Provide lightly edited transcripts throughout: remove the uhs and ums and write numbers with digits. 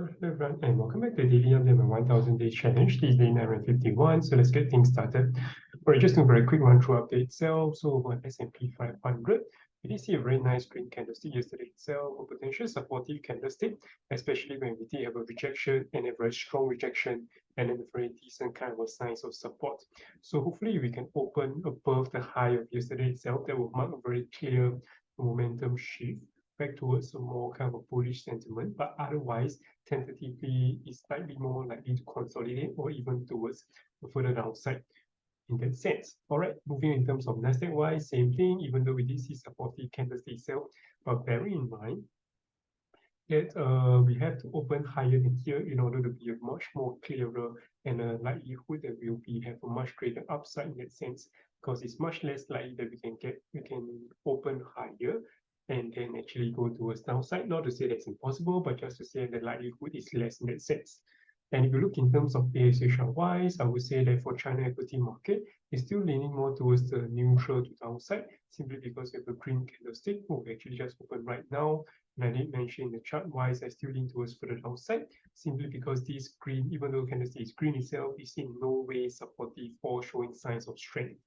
Alright, hello everyone, and welcome back to the Daily Update on 1000 Day Challenge. This is day 951, so let's get things started. Alright, just do a very quick run through update itself. So over on S&P 500, we did see a very nice green candlestick yesterday itself, a potential supportive candlestick, especially when we did have a rejection and a very strong rejection, and then a very decent kind of a signs of support. So hopefully we can open above the high of yesterday itself. That will mark a very clear momentum shift back towards a more kind of a bullish sentiment, but otherwise tentatively is slightly more likely to consolidate or even towards a further downside in that sense. All right, moving in terms of Nasdaq wise, same thing, even though we did see supportive candlestick itself, but bearing in mind that we have to open higher than here in order to be a much more clearer and a likelihood that we'll be have a much greater upside in that sense, because it's much less likely that we can open higher and then actually go towards downside. Not to say that's impossible, but just to say the likelihood is less in that sense. And if you look in terms of ASH wise, I would say that for China equity market, it's still leaning more towards the neutral to downside, simply because we have a green candlestick. We actually just opened right now. And I did mention in the chart wise, I still lean towards further downside, simply because this green, even though candlestick is green itself, is in no way supportive or showing signs of strength.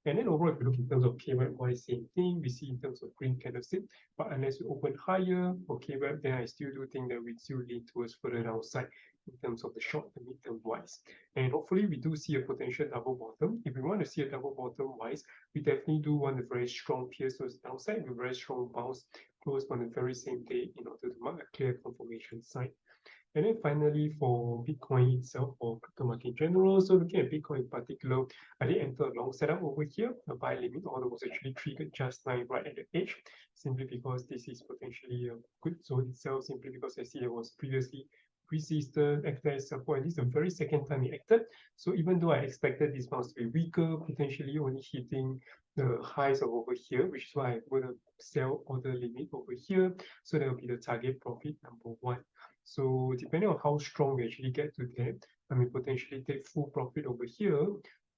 And then overall, if you look in terms of KWAP, same thing, we see in terms of green candlestick, but unless we open higher for KWAP, then I still do think that we still lean towards further downside in terms of the short and mid-term wise. And hopefully we do see a potential double bottom. If we want to see a double bottom wise, we definitely do want a very strong pierce towards the downside with a very strong bounce close on the very same day in order to mark a clear confirmation sign. And then finally, for Bitcoin itself, or crypto market in general, so looking at Bitcoin in particular, I did enter a long setup over here. The buy limit order was actually triggered just now right at the edge, simply because this is potentially a good zone itself, simply because I see it was previously resisted, acted as support, and this is the very second time it acted. So even though I expected this bounce to be weaker, potentially only hitting the highs of over here, which is why I'm going to sell order limit over here. So that will be the target profit number one. So depending on how strong we actually get to that, I may potentially take full profit over here,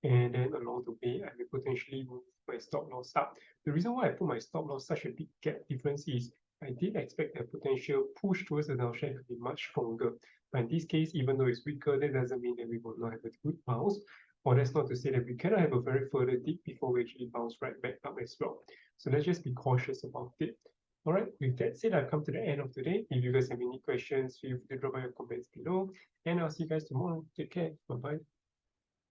and then along the way, I may potentially move my stop loss up. The reason why I put my stop loss such a big gap difference is I did expect a potential push towards the downside to be much stronger. But in this case, even though it's weaker, that doesn't mean that we will not have a good bounce. Or that's not to say that we cannot have a very further dip before we actually bounce right back up as well. So let's just be cautious about it. All right, with that said, I've come to the end of today. If you guys have any questions, feel free to drop by your comments below. And I'll see you guys tomorrow. Take care. Bye-bye.